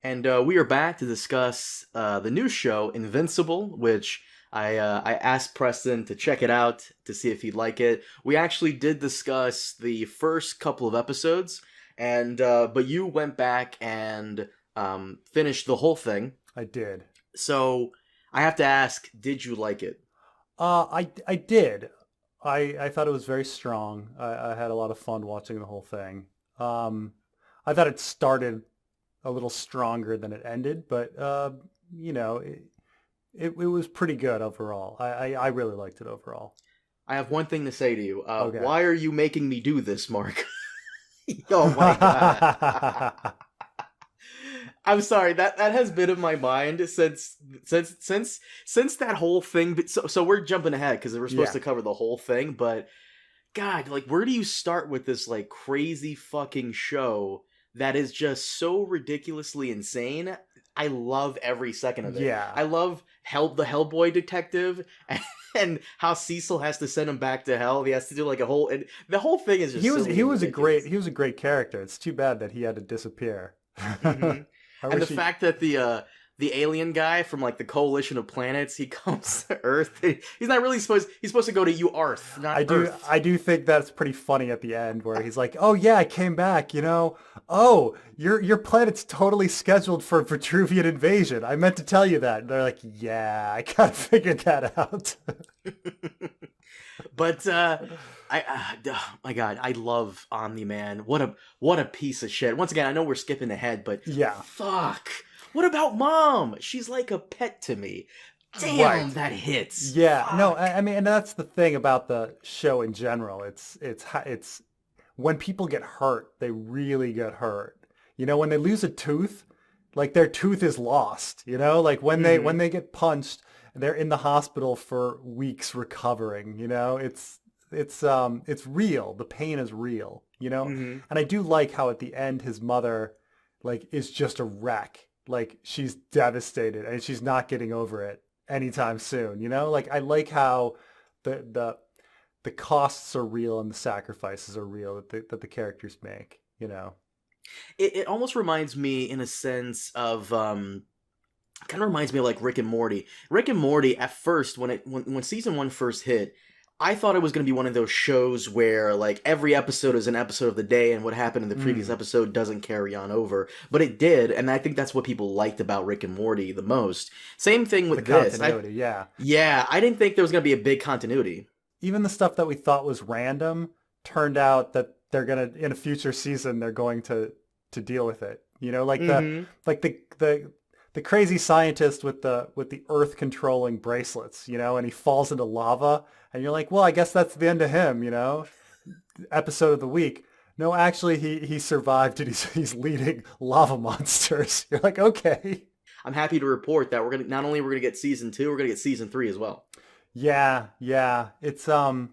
And we are back to discuss the new show, Invincible, which I asked Preston to check it out to see if he'd like it. We actually did discuss the first couple of episodes, and but you went back and finished the whole thing. I did. So I have to ask, did you like it? I did. I thought it was very strong. I had a lot of fun watching the whole thing. I thought it started a little stronger than it ended, but you know, it was pretty good overall. I really liked it overall. I have one thing to say to you. Okay. Why are you making me do this, Mark? Oh my god. I'm sorry, that has been in my mind since that whole thing. But so we're jumping ahead because we're supposed Yeah. to cover the whole thing. But God, like, where do you start with this like crazy fucking show that is just so ridiculously insane? I love every second of it. Yeah. I love the Hellboy detective and how Cecil has to send him back to hell. He has to do like a whole and the whole thing is just He was silly he and was a great ridiculous. he was a great character. It's too bad that he had to disappear. hmm I And the wish he fact that the alien guy from like the coalition of planets, he comes to Earth. He's not really he's supposed to go to Earth, not Earth. I do think that's pretty funny at the end where he's like, "Oh yeah, I came back, you know. Oh, your planet's totally scheduled for Vitruvian invasion. I meant to tell you that." And they're like, "Yeah, I kind of figured that out." But oh my God, I love Omni Man. What a piece of shit. Once again, I know we're skipping ahead, but Yeah. fuck. What about Mom? She's like a pet to me. Damn, Right. that hits. Yeah. No, Fuck. I mean, and that's the thing about the show in general. It's when people get hurt, they really get hurt. You know, when they lose a tooth, like their tooth is lost, you know? Like when hmm they get punched, they're in the hospital for weeks recovering, you know? It's real. The pain is real, you know? hmm And I do like how at the end his mother like is just a wreck. Like she's devastated and she's not getting over it anytime soon, you know? Like I like how the the the costs are real and the sacrifices are real that the characters make, you know? it almost reminds me in a sense of kind of reminds me of like Rick and Morty. Rick and Morty at first when season 1 first hit, I thought it was going to be one of those shows where like every episode is an episode of the day and what happened in the previous Mm. episode doesn't carry on over, but it did, and I think that's what people liked about Rick and Morty the most. Same thing The with this. I continuity, yeah. Yeah, I didn't think there was going to be a big continuity. Even the stuff that we thought was random turned out that they're gonna in a future season they're going to deal with it. You know, Mhm. like the crazy scientist with the earth controlling bracelets, you know, and he falls into lava and you're like, well, I guess that's the end of him, you know? Episode of the week. No, actually he survived and he's leading lava monsters. You're like, okay. I'm happy to report that we're going to get season 2, we're going to get season 3 as well. Yeah, yeah. It's and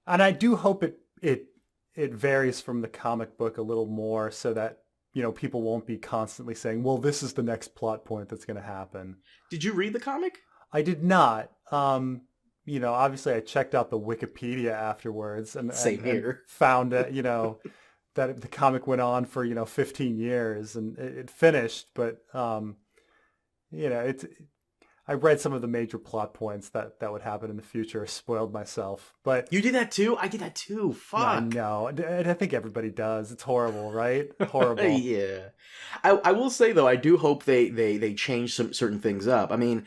I do hope it varies from the comic book a little more so that you know people won't be constantly saying, "Well, this is the next plot point that's going to happen." Did you read the comic? I did not. You know, obviously I checked out the Wikipedia afterwards Same and here. found that, you know, that the comic went on for, you know, 15 years and it finished, but you know, I read some of the major plot points that would happen in the future, spoiled myself. But You did that too? I did that too. I Fuck. know. I think everybody does. It's horrible, right? Horrible. Yeah. I will say though, I do hope they change some certain things up. I mean,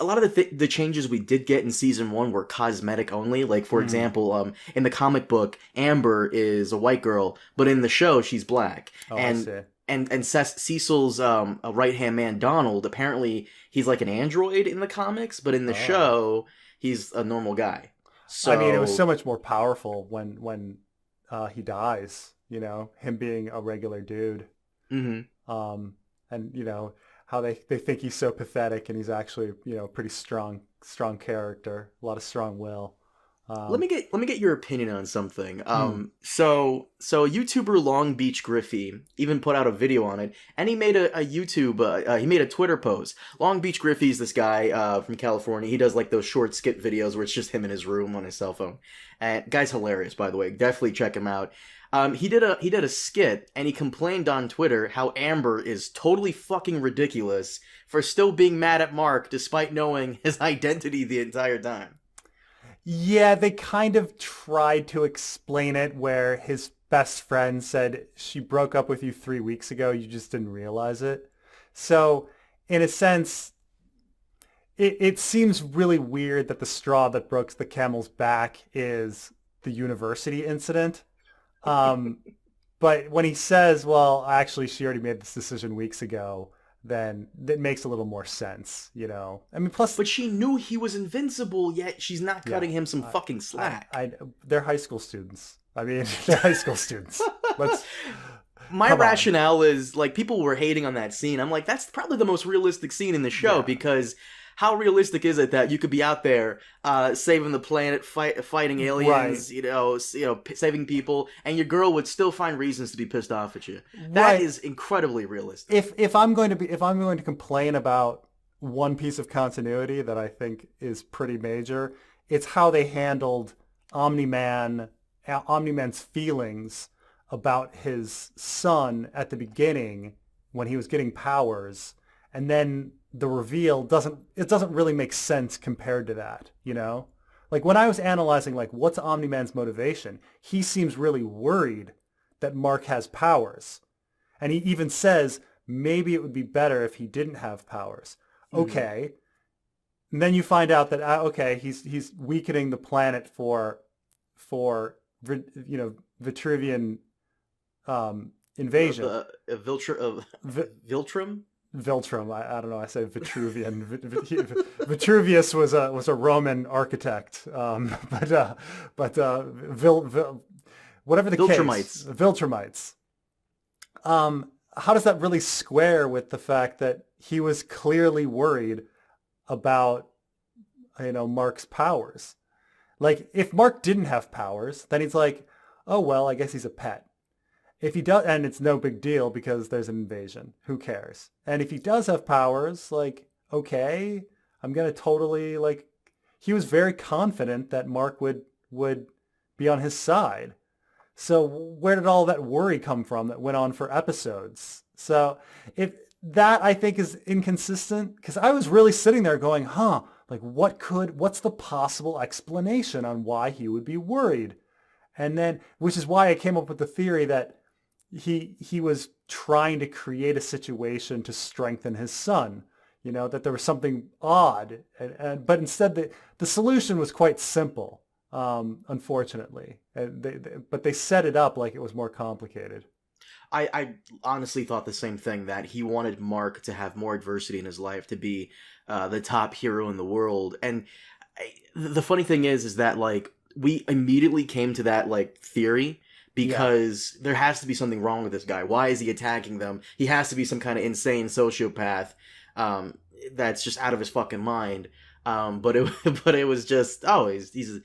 a lot of the changes we did get in season 1 were cosmetic only. Like for Mm. example, in the comic book, Amber is a white girl, but in the show she's black. Oh, I And see. Cecil's a right hand man, Donald. Apparently, he's like an android in the comics, but in the Oh. show, he's a normal guy. I mean, it was so So. much more powerful when he dies, you know, him being a regular dude. Mhm. And you know how they think he's so pathetic and he's actually, you know, pretty strong character, a lot of strong will. Let Um, me get your opinion on something. hmm. So YouTuber Long Beach Griffey even put out a video on it, and he made he made a Twitter post. Long Beach Griffey's this guy from California. He does like those short skit videos where it's just him in his room on his cell phone. And guy's hilarious, by the way. Definitely check him out. He did a skit, and he complained on Twitter how Amber is totally fucking ridiculous for still being mad at Mark despite knowing his identity the entire time. Yeah, they kind of tried to explain it where his best friend said she broke up with you 3 weeks ago. You just didn't realize it. So in a sense, it seems really weird that the straw that broke the camel's back is the university incident. Um, but when he says, well, actually, she already made this decision weeks ago, then that makes a little more sense, you know? I mean, plus, But she knew he was invincible, yet she's not yeah, cutting him some fucking slack. they're high school students. I mean, they're high school students. Let's, My come on. rationale is like people were hating on that scene. I'm like, that's probably the most realistic scene in the show Yeah. because how realistic is it that you could be out there saving the planet, fighting aliens, Right. saving people, and your girl would still find reasons to be pissed off at you. That Right. is incredibly realistic. If I'm going to complain about one piece of continuity that I think is pretty major, it's how they handled Omni-Man's feelings about his son at the beginning when he was getting powers, and then the reveal doesn't really make sense compared to that, you know? Like when I was analyzing like what's Omni-Man's motivation, he seems really worried that Mark has powers. And he even says maybe it would be better if he didn't have powers. Okay. And then you find out that okay, he's weakening the planet for Vitruvian invasion. Viltrum? Viltrum. I don't know. I say Vitruvian. Vitruvius was a Roman architect. Whatever the Viltrumites. case, Viltrumites. How does that really square with the fact that he was clearly worried about, Mark's powers? Like, if Mark didn't have powers, then he's like, oh, well, I guess he's a pet. If he does, and it's no big deal because there's an invasion. Who cares? And if he does have powers, like, okay, I'm going to totally, like, he was very confident that Mark would be on his side. So where did all that worry come from that went on for episodes? So if that I think is inconsistent because I was really sitting there going, like what's the possible explanation on why he would be worried? And then, which is why I came up with the theory that he was trying to create a situation to strengthen his son, that there was something odd. But instead the solution was quite simple. Unfortunately, but they set it up like it was more complicated. I honestly thought the same thing, that he wanted Mark to have more adversity in his life, to be the top hero in the world. And the funny thing is that like we immediately came to that like theory because there has to be something wrong with this guy. Why is he attacking them? He has to be some kind of insane sociopath that's just out of his fucking mind. But it was just he's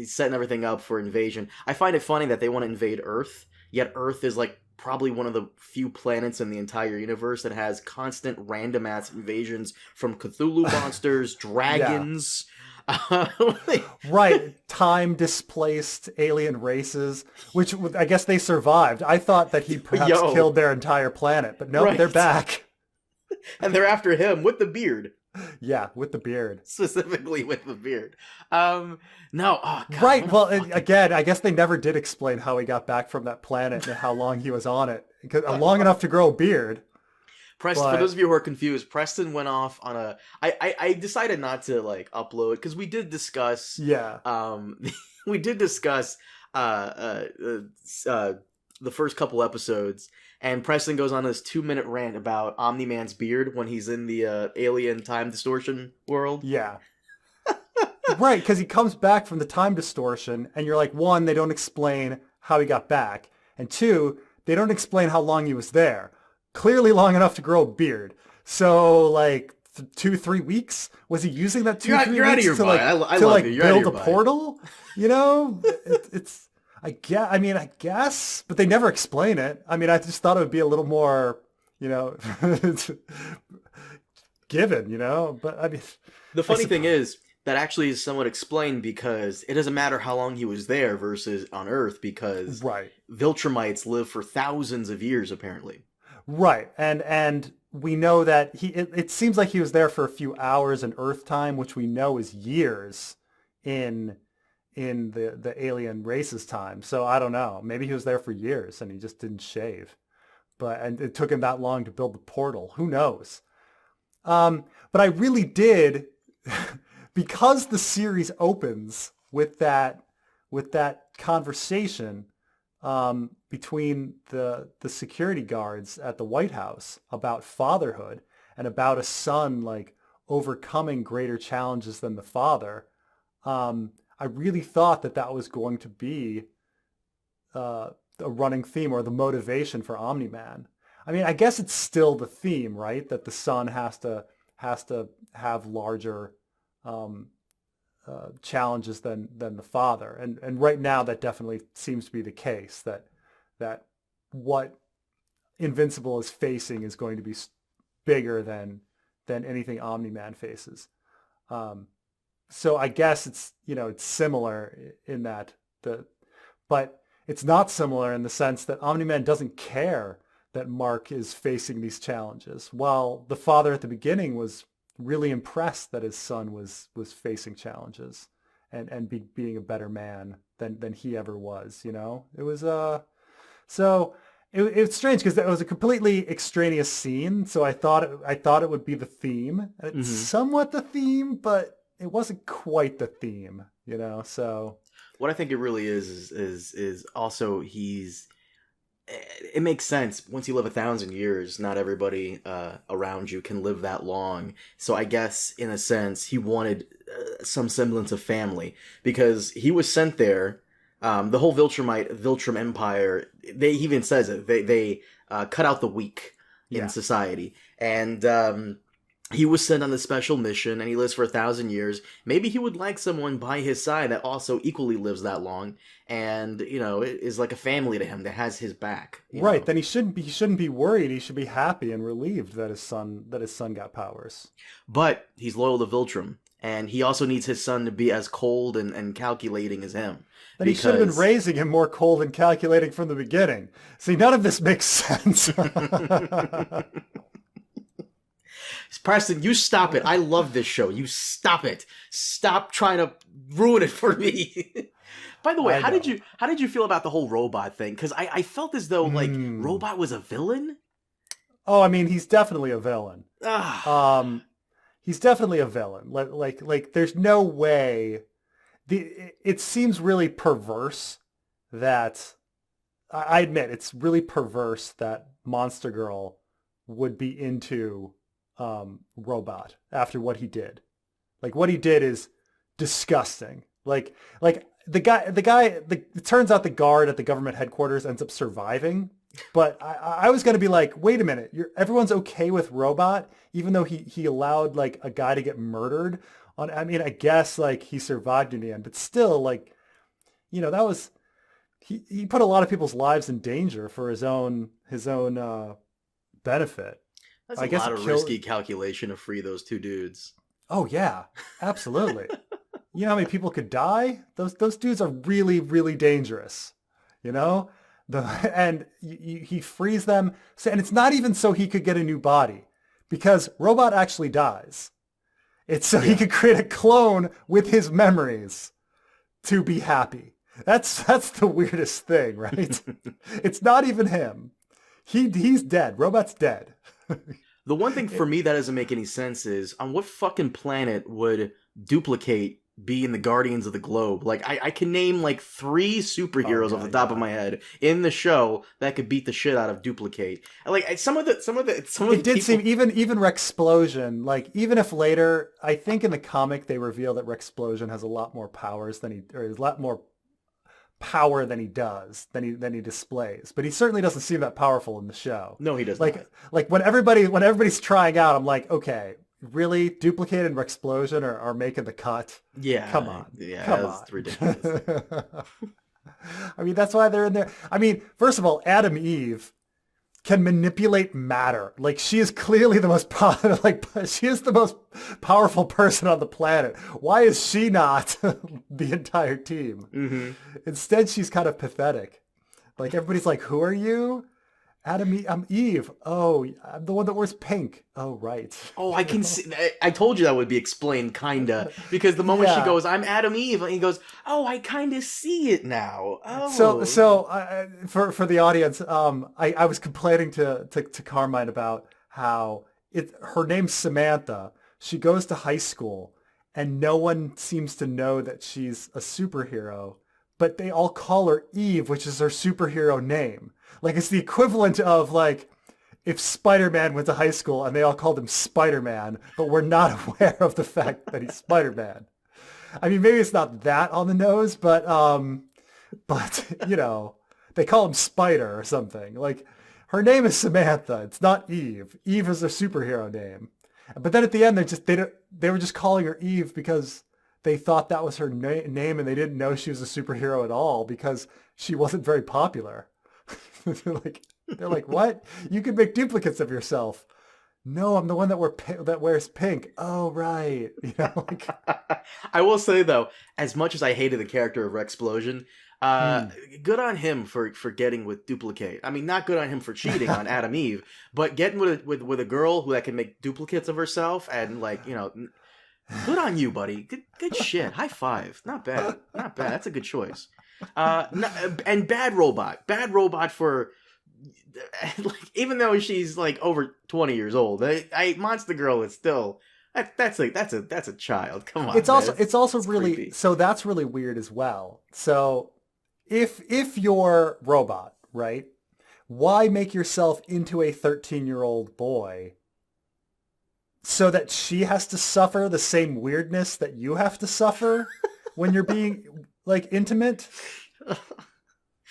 setting everything up for invasion. I find it funny that they want to invade Earth, yet Earth is like probably one of the few planets in the entire universe that has constant random ass invasions from Cthulhu monsters, dragons. Right, time displaced alien races, which I guess they survived. I thought that he perhaps killed their entire planet, but nope, they're back. And they're after him with the beard. Yeah, with the beard. Specifically with the beard. No. Oh, God, right. Well, again, I guess they never did explain how he got back from that planet and how long he was on it. Long enough to grow a beard. Preston, for those of you who are confused, Preston went off on a... I decided not to, like, upload, because we did discuss... Yeah. We did discuss the first couple episodes, and Preston goes on this 2-minute rant about Omni-Man's beard when he's in the alien time distortion world. Yeah. Right, because he comes back from the time distortion, and you're like, one, they don't explain how he got back, and two, they don't explain how long he was there. Clearly long enough to grow a beard. So, like, 2-3 weeks? Was he using that 2-3 weeks out of your to, mind. like, I love build a portal? It's... I guess, but they never explain it. I mean, I just thought it would be a little more, given, but I mean... The funny thing is, that actually is somewhat explained because it doesn't matter how long he was there versus on Earth because Right. Viltrumites live for thousands of years apparently. Right. And we know that it seems like he was there for a few hours in Earth time, which we know is years in the alien race's time. So I don't know. Maybe he was there for years and he just didn't shave. And it took him that long to build the portal. Who knows? But I really did, because the series opens with that conversation between the security guards at the White House about fatherhood and about a son like overcoming greater challenges than the father. I really thought that was going to be a running theme or the motivation for Omni-Man. I mean, I guess it's still the theme, right? That the son has to have larger challenges than the father, and right now that definitely seems to be the case. That what Invincible is facing is going to be bigger than anything Omni-Man faces. So I guess it's similar in that but it's not similar in the sense that Omni-Man doesn't care that Mark is facing these challenges, while the father at the beginning was really impressed that his son was facing challenges and being a better man than he ever was. It was so it's strange because it was a completely extraneous scene. So I thought it would be the theme, and it's somewhat the theme, but it wasn't quite the theme. So What I think it really is also it makes sense. Once you live 1,000 years, not everybody around you can live that long. So I guess, in a sense, he wanted some semblance of family because he was sent there. The whole Viltrum Empire, he even says it. They cut out the weak in society, and he was sent on this special mission, and he lives for 1,000 years. Maybe he would like someone by his side that also equally lives that long, and is like a family to him that has his back. Right. Then he shouldn't be worried. He should be happy and relieved that his son got powers. But he's loyal to Viltrum, and he also needs his son to be as cold and calculating as him. Then he should have been raising him more cold and calculating from the beginning. See, none of this makes sense. Preston, you stop it. I love this show. You stop it. Stop trying to ruin it for me. By the way, how did you feel about the whole robot thing? Because I felt as though Robot was a villain. Oh, I mean, he's definitely a villain. He's definitely a villain. Like there's no way. It seems really perverse that I admit it's really perverse that Monster Girl would be into Robot after what he did. Like what he did is disgusting. Like the guy it turns out the guard at the government headquarters ends up surviving, but I was going to be like, wait a minute, everyone's okay with Robot even though he allowed like a guy to get murdered on. I mean, I guess like he survived in the end, but still, like, that was he put a lot of people's lives in danger for his own benefit. That's a lot of risky calculation to free those two dudes. Oh yeah, absolutely. You know how many people could die? Those dudes are really, really dangerous. And he frees them, and it's not even so he could get a new body, because Robot actually dies. It's so he could create a clone with his memories to be happy. That's the weirdest thing, right? It's not even him. He's dead. Robot's dead. The one thing for me that doesn't make any sense is, on what fucking planet would Duplicate be in the Guardians of the Globe? Like, I can name like 3 superheroes off the top of my head in the show that could beat the shit out of Duplicate. Like, some of it did seem even Rexplosion. Like, even if later, I think in the comic they reveal that Rexplosion has a lot more powers than a lot more power than he displays, but he certainly doesn't seem that powerful in the show. No, he doesn't. Like when everybody's trying out, I'm like, okay, really, Duplicate and Rexplosion are making the cut? Yeah, come on, that's ridiculous. I mean, that's why they're in there. I mean, first of all, Adam Eve can manipulate matter. Like she is clearly the most she is the most powerful person on the planet. Why is she not the entire team? Mm-hmm. Instead, she's kind of pathetic. Like everybody's like, "Who are you?" I'm Eve. Oh, I'm the one that wears pink. Oh, right. Oh, I can see. I told you that would be explained, kinda, because the moment she goes, "I'm Adam Eve," and he goes, "Oh, I kind of see it now." Oh, For the audience, I was complaining to Carmine about how her name's Samantha. She goes to high school, and no one seems to know that she's a superhero, but they all call her Eve, which is her superhero name. Like it's the equivalent of like if Spider-Man went to high school and they all called him Spider-Man, but we're not aware of the fact that he's Spider-Man. I mean, maybe it's not that on the nose, but you know, they call him Spider or something. Like her name is Samantha. It's not Eve. Eve is their superhero name. But then at the end, they were just calling her Eve because they thought that was her name and they didn't know she was a superhero at all because she wasn't very popular. they're like, what? You can make duplicates of yourself. No, I'm the one that wears pink. Oh, right. You know, like... I will say though, as much as I hated the character of Rexplosion, good on him for getting with duplicate. I mean, not good on him for cheating on Adam Eve, but getting with a girl that can make duplicates of herself and like, you know, good on you, buddy. Good shit. High five. Not bad. Not bad. That's a good choice. And bad robot for like, even though she's like over 20 years old, Monster Girl is still that's a child. Come on. It's also really creepy. So that's really weird as well. So if you're robot, right? Why make yourself into a 13-year-old boy so that she has to suffer the same weirdness that you have to suffer when you're being like intimate?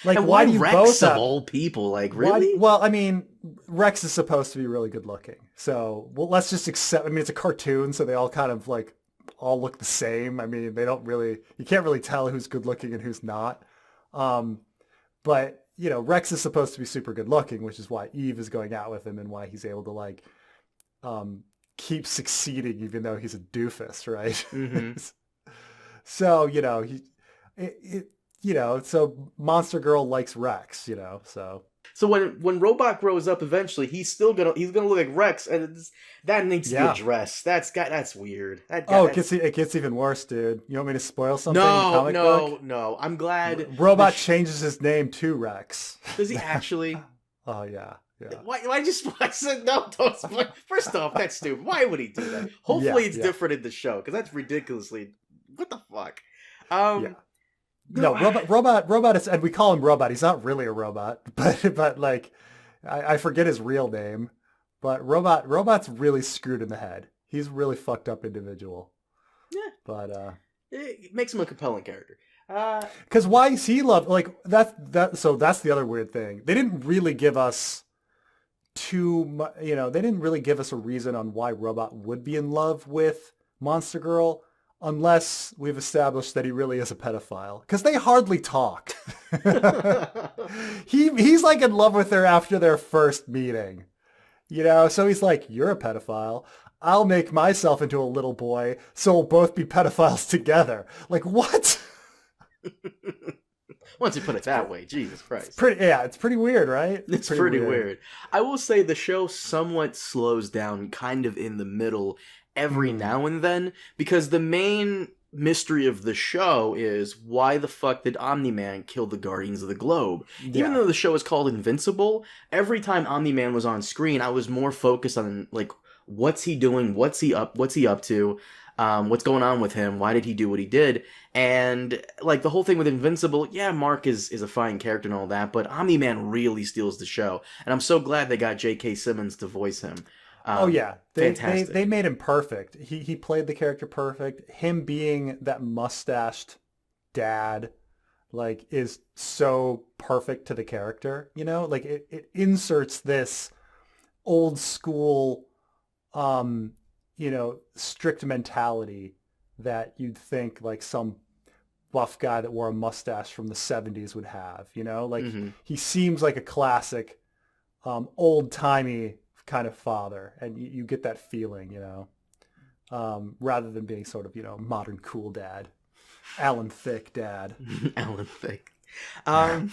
Like, and why do you Rex both of all people? Like, really? Well, I mean, Rex is supposed to be really good looking. So, well, let's just accept, I mean, it's a cartoon, so they all kind of like all look the same. I mean, you can't really tell who's good looking and who's not. But, you know, Rex is supposed to be super good looking, which is why Eve is going out with him and why he's able to like keep succeeding even though he's a doofus, right? Mm-hmm. So, you know, so Monster Girl likes Rex, you know, so. So when Robot grows up, eventually he's gonna look like Rex, and that needs to be addressed. That's weird. It gets even worse, dude. You want me to spoil something? No. I'm glad Robot changes his name to Rex. Does he actually? Oh yeah. Why just I said no? Don't spoil. First off, that's stupid. Why would he do that? Hopefully it's different in the show because that's ridiculously. What the fuck? No, robot is, and we call him Robot. He's not really a robot, but like, I forget his real name, but Robot's really screwed in the head. He's a really fucked up individual. Yeah, but it makes him a compelling character. Because why is he loved? Like so that's the other weird thing. They didn't really give us they didn't really give us a reason on why Robot would be in love with Monster Girl. Unless we've established that he really is a pedophile. Because they hardly talk. He's like in love with her after their first meeting. You know, so he's like, you're a pedophile. I'll make myself into a little boy, so we'll both be pedophiles together. Like, what? Once you put it that way, Jesus Christ. It's pretty weird, right? It's pretty weird. I will say the show somewhat slows down kind of in the middle every now and then, because the main mystery of the show is why the fuck did Omni-Man kill the Guardians of the Globe? Even though the show is called Invincible, every time Omni-Man was on screen, I was more focused on like, what's he doing? What's he up to? What's going on with him? Why did he do what he did? And like the whole thing with Invincible, yeah, Mark is a fine character and all that, but Omni-Man really steals the show. And I'm so glad they got J.K. Simmons to voice him. They made him perfect. He played the character perfect. Him being that mustached dad, like, is so perfect to the character. You know, like it inserts this old school, strict mentality that you'd think like some buff guy that wore a mustache from the 70s would have. You know, like he seems like a classic old timey kind of father, and you get that feeling, rather than being sort of modern cool dad, Alan Thicke dad. Alan Thicke. Um,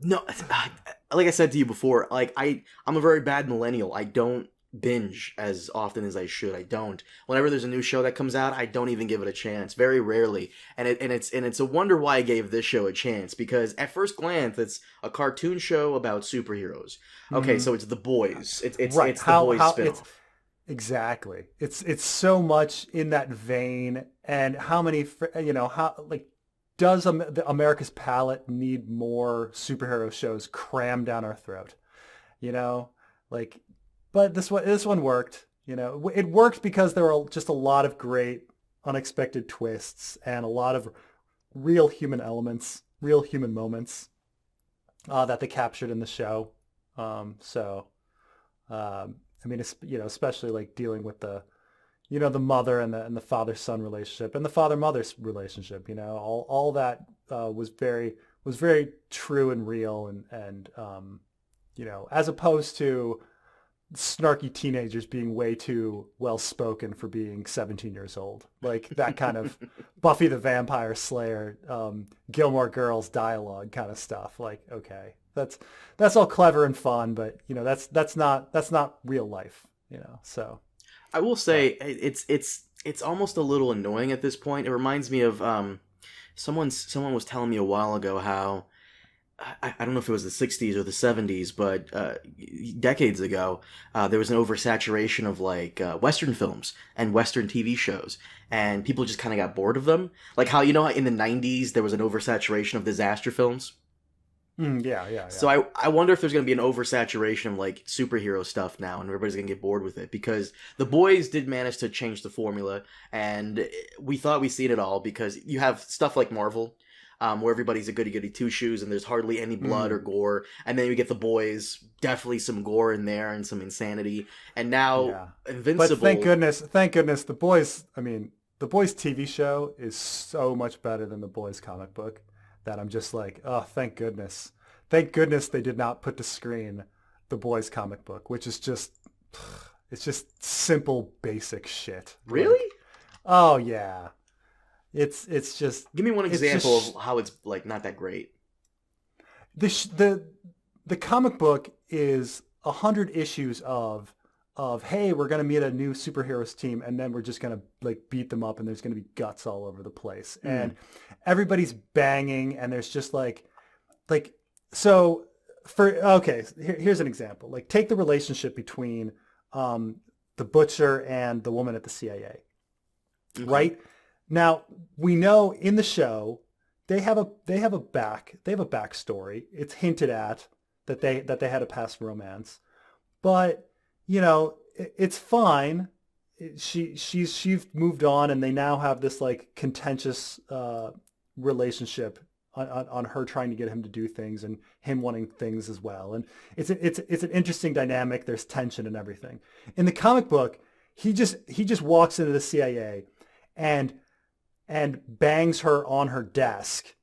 no, like I said to you before, like I'm a very bad millennial. I don't binge as often as I should. I don't. Whenever there's a new show that comes out, I don't even give it a chance. Very rarely. And it's a wonder why I gave this show a chance, because at first glance it's a cartoon show about superheroes. Okay, so it's The Boys. It's Right. it's the Boys spinoff. Exactly. It's so much in that vein, and how many, how like does America's palate need more superhero shows crammed down our throat? You know, like, but this one worked. It worked because there were just a lot of great unexpected twists and a lot of real human elements, real human moments that they captured in the show. So. I mean, especially like dealing with the mother and the father-son relationship and the father-mother relationship. All that was very true and real, and as opposed to snarky teenagers being way too well-spoken for being 17 years old, like that kind of Buffy the Vampire Slayer, Gilmore Girls dialogue kind of stuff. Like, okay, that's all clever and fun, but that's not real life. So I will say it's almost a little annoying at this point. It reminds me of someone was telling me a while ago how I don't know if it was the 60s or the 70s, but decades ago, there was an oversaturation of like Western films and Western TV shows, and people just kind of got bored of them. Like how in the 90s there was an oversaturation of disaster films. Yeah. So I wonder if there's going to be an oversaturation of like superhero stuff now, and everybody's going to get bored with it, because The Boys did manage to change the formula, and we thought we seen it all, because you have stuff like Marvel, where everybody's a goody-goody two-shoes and there's hardly any blood or gore, and then you get The Boys, definitely some gore in there and some insanity, and now Invincible. But thank goodness, The Boys. I mean, The Boys TV show is so much better than The Boys comic book that I'm just like, oh, thank goodness they did not put to screen The Boys comic book, which is it's just simple, basic shit. Really? Like, oh yeah. It's just, give me one example of how it's like not that great. The comic book is 100 issues of hey, we're gonna meet a new superheroes team, and then we're just gonna like beat them up, and there's gonna be guts all over the place, and everybody's banging, and there's just like so here's an example. Like, take the relationship between the Butcher and the woman at the CIA, right? Now, we know in the show they have a backstory. It's hinted at that they had a past romance, but it's fine. She's moved on, and they now have this like contentious relationship on her trying to get him to do things and him wanting things as well. And it's an interesting dynamic. There's tension and everything. In the comic book, he just walks into the CIA and bangs her on her desk,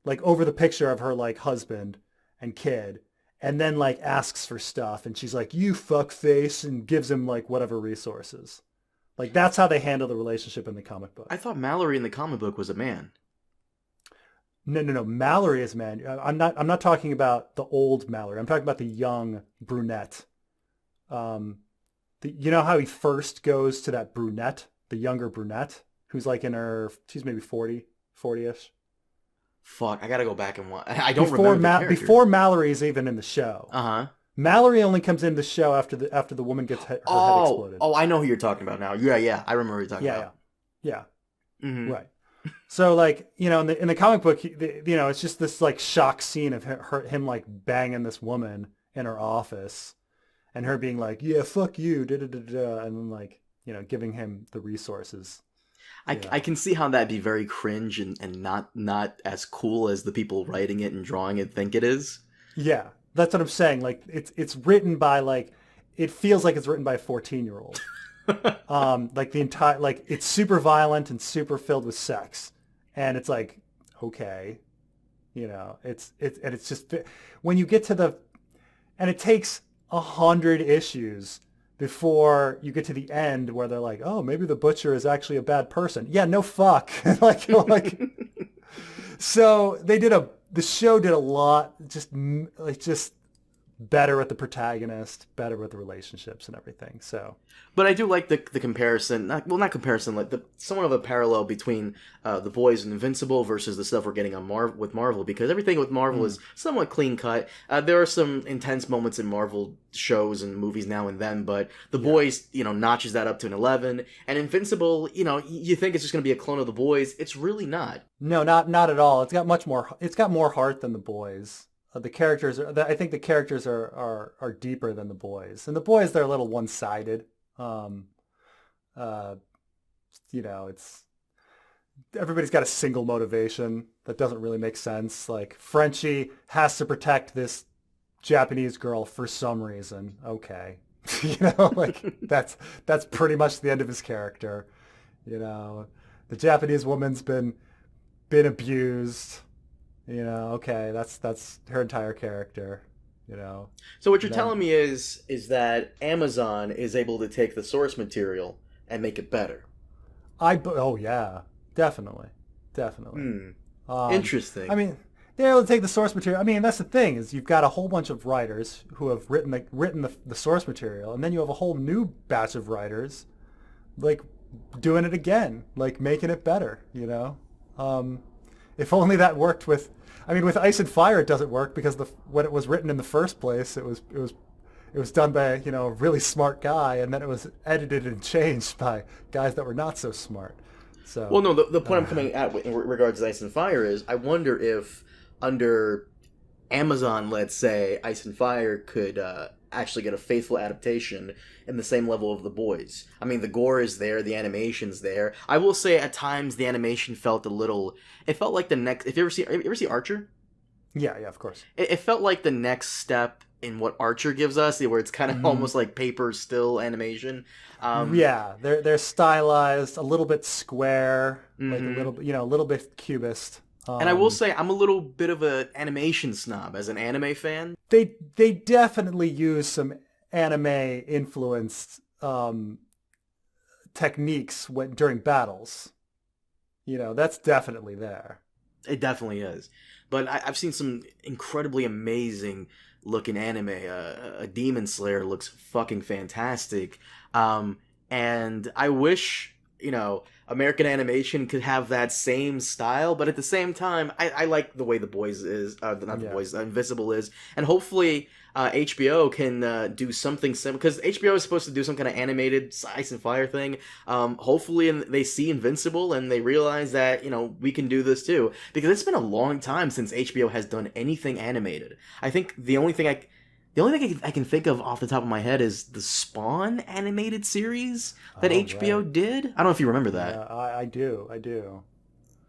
like over the picture of her like husband and kid, and then like asks for stuff, and she's like, "You fuck face," and gives him like whatever resources. Like, that's how they handle the relationship in the comic book. I thought Mallory in the comic book was a man. No. Mallory is man. I'm not talking about the old Mallory. I'm talking about the young brunette. How he first goes to that brunette, the younger brunette, who's like she's maybe 40-ish. Fuck, I gotta go back and watch. I don't remember the character. Before Mallory is even in the show. Uh-huh. Mallory only comes into the show after the woman gets her head exploded. Oh, I know who you're talking about now. Yeah, I remember who you're talking about. Yeah. Mm-hmm. Right. So like, in the comic book, it's just this like shock scene of him like banging this woman in her office, and her being like, "Yeah, fuck you," da da da da, and then like, giving him the resources. I can see how that'd be very cringe and not as cool as the people writing it and drawing it think it is. Yeah, that's what I'm saying. Like, it's written by like, it feels like it's written by a 14-year-old. Like the entire, like, it's super violent and super filled with sex, and it's like, okay, it's just when you get to and it takes 100 issues before you get to the end where they're like, oh, maybe the Butcher is actually a bad person. Yeah, no fuck. like, so the show did a lot, just better with the protagonist, better with the relationships and everything. So, But I do like the comparison, not comparison, like somewhat of a parallel between The Boys and Invincible versus the stuff we're getting on with Marvel, because everything with Marvel is somewhat clean cut. There are some intense moments in Marvel shows and movies now and then, but The Boys, notches that up to an 11. And Invincible, you think it's just going to be a clone of The Boys. It's really not. No, not at all. It's got more heart than The Boys. The characters I think the characters are deeper than The Boys. And The Boys, they're a little one-sided. It's everybody's got a single motivation that doesn't really make sense. Like Frenchie has to protect this Japanese girl for some reason. Okay. That's pretty much the end of his character. The Japanese woman's been abused. Okay, that's her entire character. So what you're telling me is that Amazon is able to take the source material and make it better. Oh yeah, definitely. Interesting. I mean, they're able to take the source material. I mean, that's the thing is you've got a whole bunch of writers who have written the source material, and then you have a whole new batch of writers, like doing it again, like making it better. If only that worked with. I mean, with Ice and Fire, it doesn't work because when it was written in the first place, it was done by a really smart guy, and then it was edited and changed by guys that were not so smart. So, well, no, the point I'm coming at in regards to Ice and Fire is I wonder if under Amazon, let's say, Ice and Fire could actually get a faithful adaptation in the same level of The Boys. I mean, the gore is there, the animation's there. I will say at times the animation felt it felt like the next, if you ever see Archer? Yeah, of course. It felt like the next step in what Archer gives us, where it's kind of almost like paper still animation. They're stylized, a little bit square, like a little bit cubist. And I will say, I'm a little bit of an animation snob as an anime fan. They definitely use some anime influenced techniques during battles. That's definitely there. It definitely is. But I've seen some incredibly amazing looking anime. A Demon Slayer looks fucking fantastic. And I wish, American animation could have that same style, but at the same time, I like the way The Boys is, The Boys, Invincible is, and hopefully HBO can do something similar, because HBO is supposed to do some kind of animated Ice and Fire thing. Hopefully they see Invincible and they realize that, we can do this too, because it's been a long time since HBO has done anything animated. I think the only thing I can think of off the top of my head is the Spawn animated series that HBO did. I don't know if you remember that. Yeah, I do.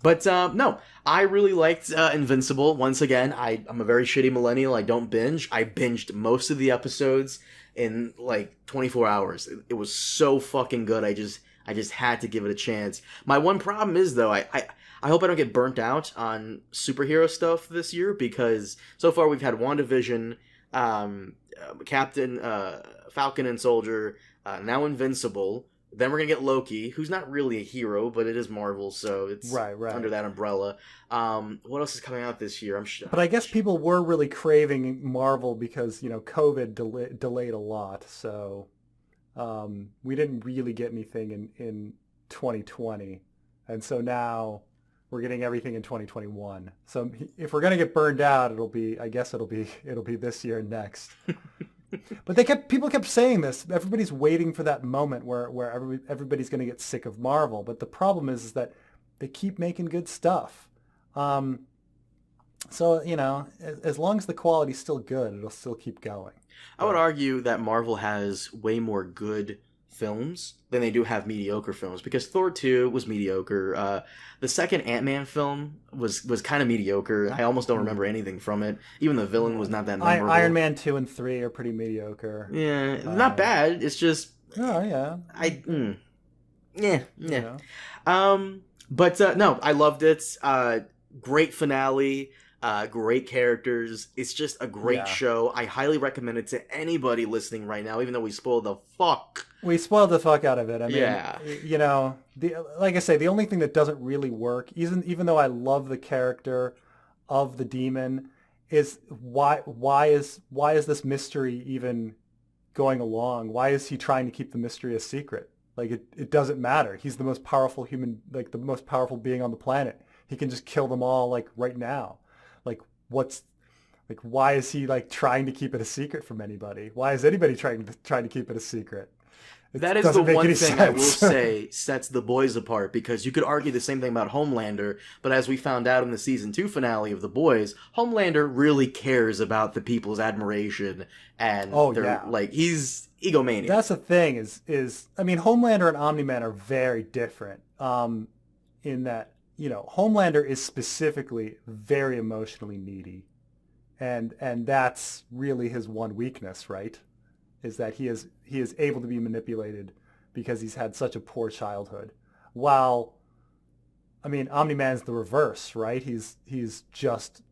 But no, I really liked Invincible. Once again, I'm a very shitty millennial. I don't binge. I binged most of the episodes in like 24 hours. It was so fucking good. I just had to give it a chance. My one problem is though, I hope I don't get burnt out on superhero stuff this year, because so far we've had WandaVision, Captain Falcon and Soldier, now Invincible. Then we're gonna get Loki, who's not really a hero, but it is Marvel, so it's right. under that umbrella. What else is coming out this year? But I guess people were really craving Marvel because COVID delayed a lot, so we didn't really get anything in 2020, and so now we're getting everything in 2021. So if we're gonna get burned out, it'll be this year and next. But people kept saying this. Everybody's waiting for that moment where everybody's going to get sick of Marvel. But the problem is that they keep making good stuff. So as long as the quality's still good, it'll still keep going. I would argue that Marvel has way more good films than they do have mediocre films, because Thor 2 was mediocre. The second Ant-Man film was kind of mediocre. I almost don't remember anything from it. Even the villain was not that memorable. Iron Man 2 and 3 are pretty mediocre. Yeah, not bad. It's just... Oh, yeah. Yeah. But no, I loved it. Great finale. Great characters. It's just a great show. I highly recommend it to anybody listening right now, even though we spoiled the fuck. We spoiled the fuck out of it. I mean, you know, like I say, the only thing that doesn't really work, even though I love the character of the demon, is why is this mystery even going along? Why is he trying to keep the mystery a secret? Like it doesn't matter. He's the most powerful human, like the most powerful being on the planet. He can just kill them all like right now. Like why is he like trying to keep it a secret from anybody? Why is anybody trying to keep it a secret? That is the one thing I will say sets The Boys apart, because you could argue the same thing about Homelander, but as we found out in the season 2 finale of The Boys, Homelander really cares about the people's admiration, and like he's egomaniac. That's the thing is I mean, Homelander and Omni-Man are very different in that, you know, Homelander is specifically very emotionally needy, and that's really his one weakness, right? Is that he is able to be manipulated because he's had such a poor childhood. While, I mean, Omni-Man's the reverse, right? He's just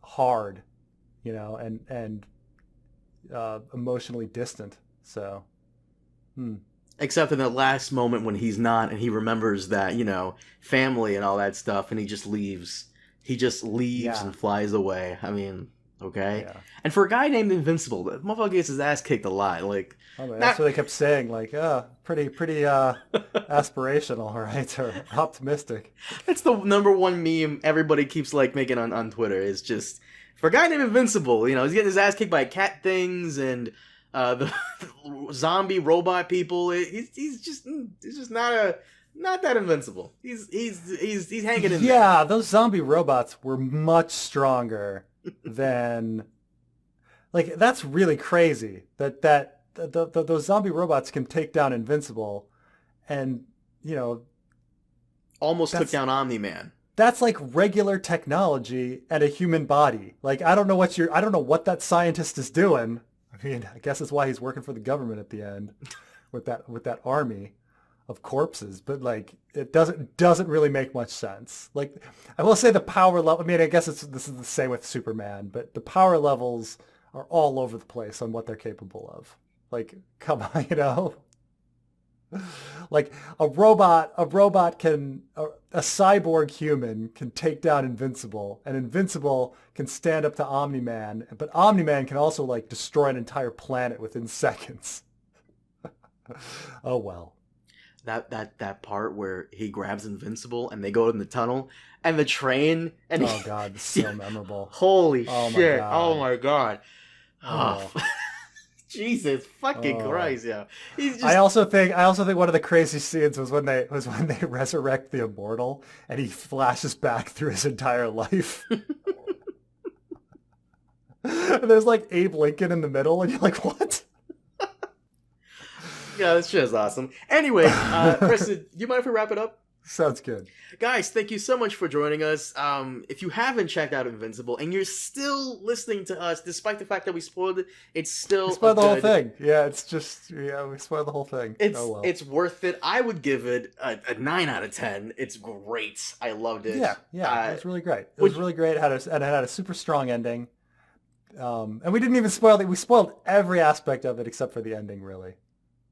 hard, you know, and emotionally distant. So, Except in the last moment when he's not, and he remembers that, you know, family and all that stuff, and he just leaves. He just leaves and flies away. I mean, okay. Yeah. And for a guy named Invincible, the motherfucker gets his ass kicked a lot. Like, that's what they kept saying. Like, pretty aspirational, right? Or optimistic. That's the number one meme everybody keeps like making on Twitter. Is just for a guy named Invincible. You know, he's getting his ass kicked by cat things and the zombie robot people. He's just not that invincible. He's hanging in there. Yeah, those zombie robots were much stronger than, like, that's really crazy that those zombie robots can take down Invincible, and, you know, almost took down Omni-Man. That's like regular technology and a human body. Like, I don't know what that scientist is doing. I mean, I guess that's why he's working for the government at the end with that army of corpses, but like it doesn't really make much sense. Like, I will say the power level, I mean, I guess this is the same with Superman, but the power levels are all over the place on what they're capable of. Like, come on, you know, like a robot can, a cyborg human can take down Invincible, and Invincible can stand up to Omni-Man, but Omni-Man can also like destroy an entire planet within seconds. Oh well. That part where he grabs Invincible and they go in the tunnel and the train and oh god, it's so memorable. Holy shit! Oh my god! Oh. Jesus fucking Christ! Yeah, he's just... I also think one of the crazy scenes was when they resurrect the Immortal and he flashes back through his entire life. And there's like Abe Lincoln in the middle, and you're like, what? Yeah, this shit is awesome. Anyway, Preston, you mind if we wrap it up? Sounds good. Guys, thank you so much for joining us. If you haven't checked out Invincible and you're still listening to us, despite the fact that we spoiled it, it's still... We spoiled the whole thing. Yeah, it's just... Yeah, we spoiled the whole thing. It's worth it. I would give it a 9 out of 10. It's great. I loved it. Yeah, it was really great. It was really great. It had a super strong ending. And we didn't even spoil it. We spoiled every aspect of it except for the ending, really.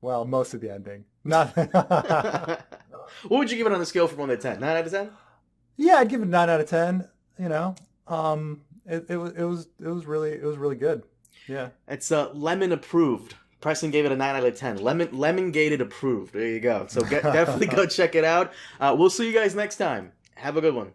Well, most of the ending. Not. What would you give it on a scale from 1 to 10? 9 out of 10? Yeah, I'd give it 9 out of 10. You know, it was really good. Yeah, it's lemon approved. Preston gave it a 9 out of 10. Lemon gated approved. There you go. So definitely go check it out. We'll see you guys next time. Have a good one.